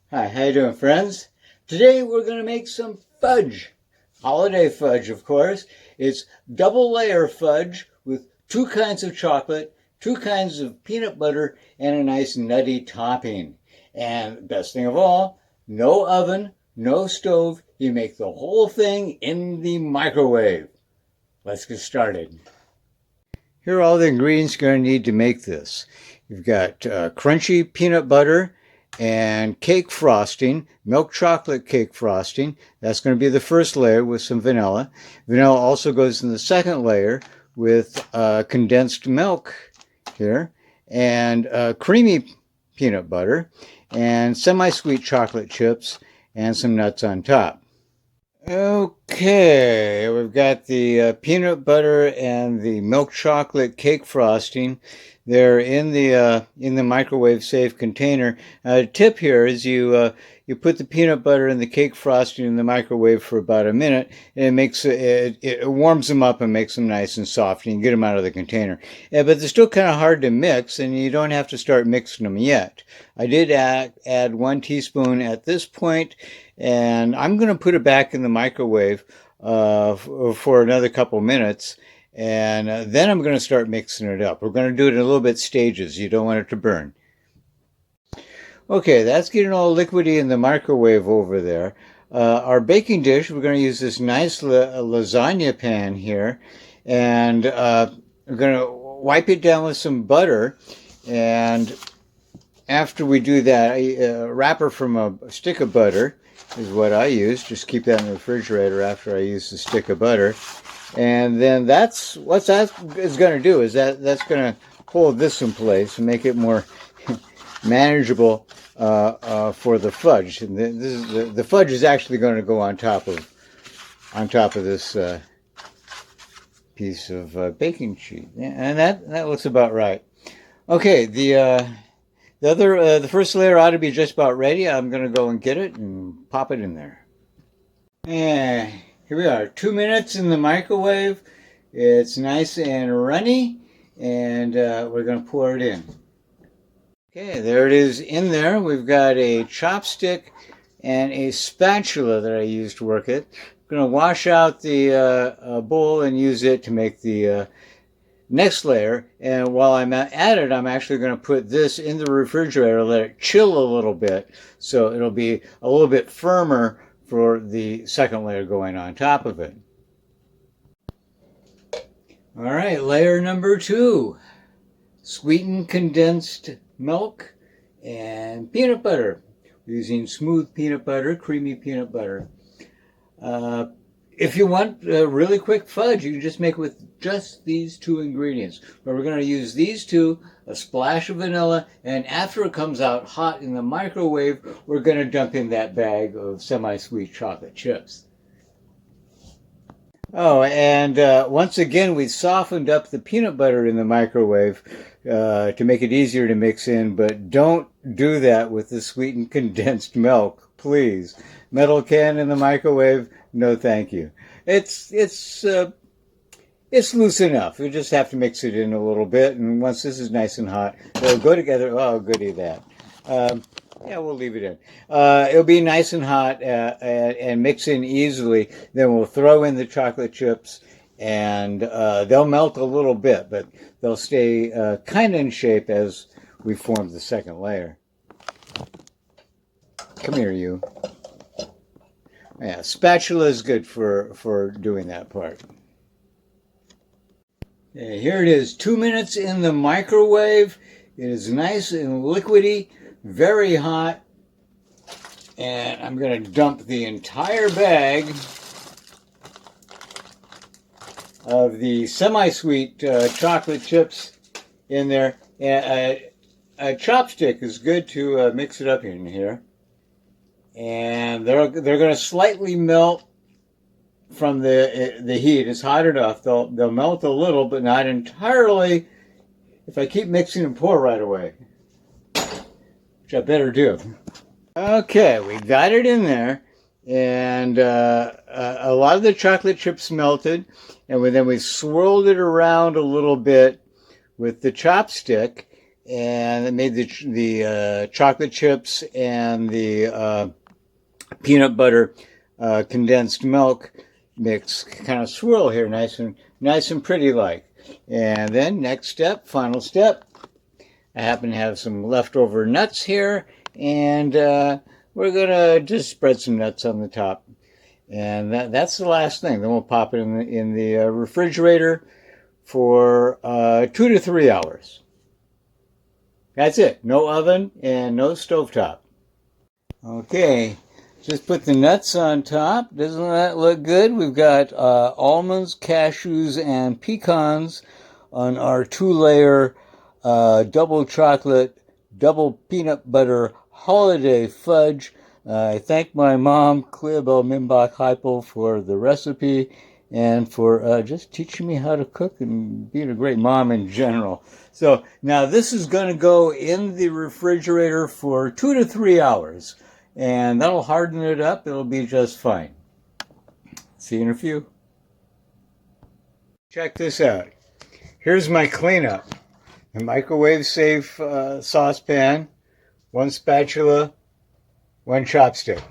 Hi, how you doing, friends? Today we're going to make some fudge. Holiday fudge, of course. It's double layer fudge with two kinds of chocolate, two kinds of peanut butter, and a nice nutty topping. And best thing of all, no oven, no stove. You make the whole thing in the microwave. Let's get started. Here are all the ingredients you're going to need to make this. You've got crunchy peanut butter and cake frosting, milk chocolate cake frosting. That's going to be the first layer with some vanilla. Vanilla also goes in the second layer with condensed milk here, and creamy peanut butter, and semi-sweet chocolate chips, and some nuts on top. Okay, we've got the peanut butter and the milk chocolate cake frosting. They're in the microwave safe container. Tip here is you put the peanut butter and the cake frosting in the microwave for about a minute, and it warms them up and makes them nice and soft. And you can get them out of the container. Yeah, but they're still kind of hard to mix, and you don't have to start mixing them yet. I did add 1 teaspoon at this point, and I'm going to put it back in the microwave for another couple minutes, and then I'm going to start mixing it up. We're going to do it in a little bit stages. You don't want it to burn. Okay, that's getting all liquidy in the microwave over there. Our baking dish, we're going to use this nice lasagna pan here, and we're going to wipe it down with some butter, and after we do that, a wrapper from a stick of butter is what I use. Just keep that in the refrigerator after I use the stick of butter. And then what that is going to do is that's going to hold this in place and make it more manageable for the fudge. And the fudge is actually going to go on top of this piece of baking sheet, and that looks about right. Okay, the first layer ought to be just about ready. I'm going to go and get it and pop it in there. And here we are, 2 minutes in the microwave. It's nice and runny, and we're going to pour it in. Okay, there it is in there. We've got a chopstick and a spatula that I used to work it. I'm going to wash out the bowl and use it to make the next layer. And while I'm at it, I'm actually going to put this in the refrigerator, let it chill a little bit, so it'll be a little bit firmer for the second layer going on top of it. All right, layer number 2. Sweetened condensed milk and peanut butter. We're using smooth peanut butter, creamy peanut butter. If you want a really quick fudge, you can just make it with just these 2 ingredients. But we're going to use these 2, a splash of vanilla, and after it comes out hot in the microwave, we're going to dump in that bag of semi-sweet chocolate chips. Oh, and once again, we softened up the peanut butter in the microwave to make it easier to mix in, but don't do that with the sweetened condensed milk, please. Metal can in the microwave, no thank you. It's loose enough. You just have to mix it in a little bit, and once this is nice and hot, they'll go together. Oh, goody that. Yeah, we'll leave it in. It'll be nice and hot and mix in easily. Then we'll throw in the chocolate chips, and they'll melt a little bit, but they'll stay kind of in shape as we form the second layer. Come here, you. Yeah, spatula is good for doing that part. Okay, here it is, 2 minutes in the microwave. It is nice and liquidy, very hot. And I'm going to dump the entire bag of the semi-sweet chocolate chips in there. A chopstick is good to mix it up in here. And they're going to slightly melt from the heat. It's hot enough. They'll melt a little, but not entirely if I keep mixing and pour right away, which I better do. Okay, we got it in there, and a lot of the chocolate chips melted, and then we swirled it around a little bit with the chopstick, and I made the chocolate chips and the peanut butter condensed milk mix kind of swirl here, nice and pretty like. And then next step, final step, I happen to have some leftover nuts here, and we're gonna just spread some nuts on the top. And that's the last thing. Then we'll pop it in the refrigerator for 2 to 3 hours. That's it. No oven and no stovetop. Okay, just put the nuts on top. Doesn't that look good? We've got almonds, cashews, and pecans on our 2-layer double chocolate, double peanut butter holiday fudge. I thank my mom, Cleobel Mimbach Heipel, for the recipe and for just teaching me how to cook and being a great mom in general. So now this is going to go in the refrigerator for 2 to 3 hours, and that'll harden it up. It'll be just fine. See you in a few. Check this out. Here's my cleanup. A microwave-safe saucepan, 1 spatula, 1 chopstick.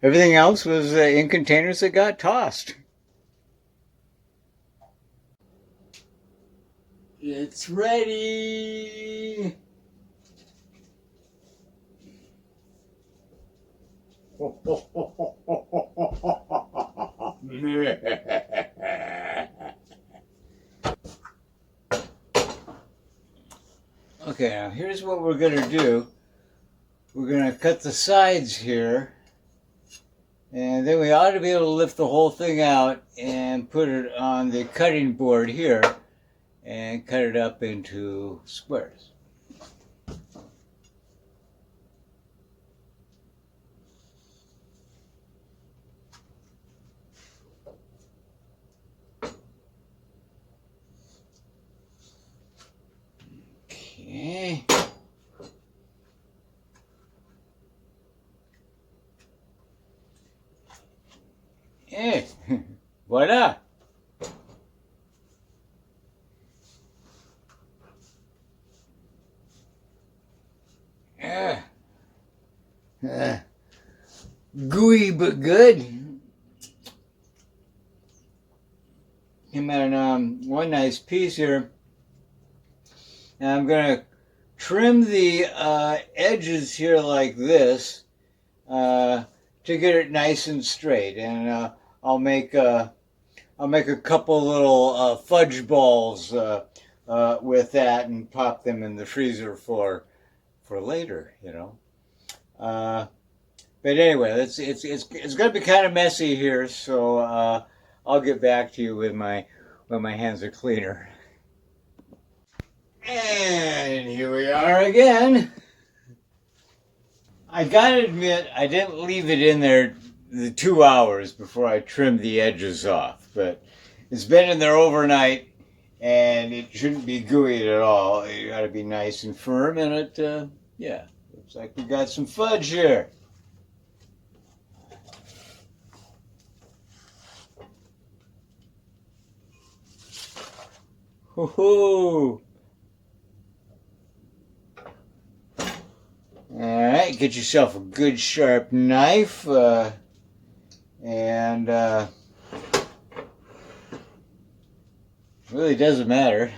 Everything else was in containers that got tossed. It's ready! Okay, now here's what we're going to do. We're going to cut the sides here, and then we ought to be able to lift the whole thing out and put it on the cutting board here and cut it up into squares. Okay. Hey, voila! Gooey but good. Came out one nice piece here. And I'm going to trim the edges here like this to get it nice and straight. And I'll make a couple little fudge balls with that and pop them in the freezer for later, you know. But anyway, it's going to be kind of messy here, so I'll get back to you when my hands are cleaner. And here we are again. I gotta admit, I didn't leave it in there the 2 hours before I trimmed the edges off, but it's been in there overnight, and it shouldn't be gooey at all. It ought to be nice and firm, and it, yeah, looks like we got some fudge here. Hoo-hoo! Alright, get yourself a good sharp knife, and really doesn't matter.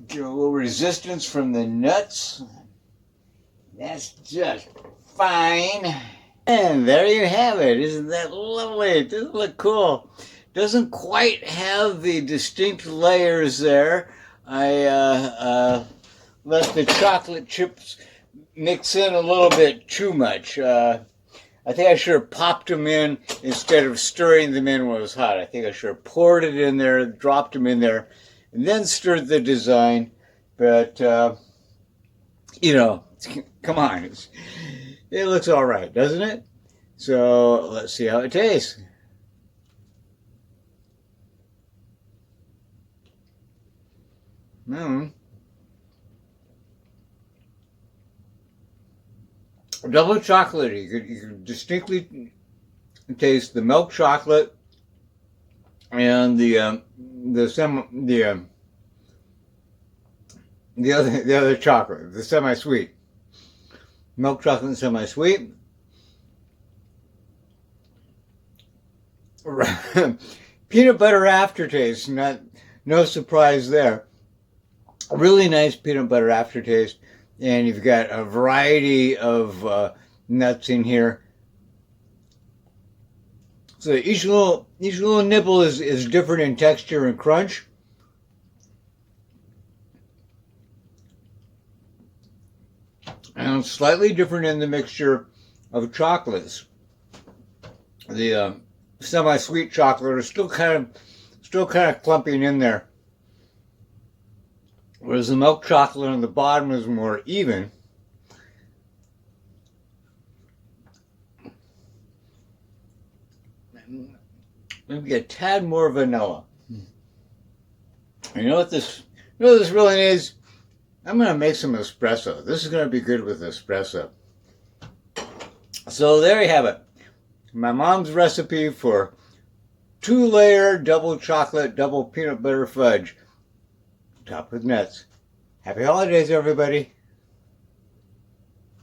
Get a little resistance from the nuts. That's just fine. And there you have it. Isn't that lovely? Doesn't it look cool? Doesn't quite have the distinct layers there. I let the chocolate chips mix in a little bit too much. I think I should have popped them in instead of stirring them in when it was hot. I think I should have poured it in there, dropped them in there, and then stirred the design. But, you know, come on. It looks all right, doesn't it? So let's see how it tastes. Double chocolatey. You can distinctly taste the milk chocolate and the other chocolate, the semi-sweet. Milk chocolate and semi-sweet. Peanut butter aftertaste, no surprise there. A really nice peanut butter aftertaste, and you've got a variety of nuts in here. So each little nibble is different in texture and crunch. And slightly different in the mixture of chocolates. The semi-sweet chocolate is still kind of clumping in there, whereas the milk chocolate on the bottom is more even. Maybe a tad more vanilla. You know what this really needs? I'm going to make some espresso. This is going to be good with espresso. So there you have it. My mom's recipe for 2-layer double chocolate, double peanut butter fudge, topped with nuts. Happy holidays, everybody.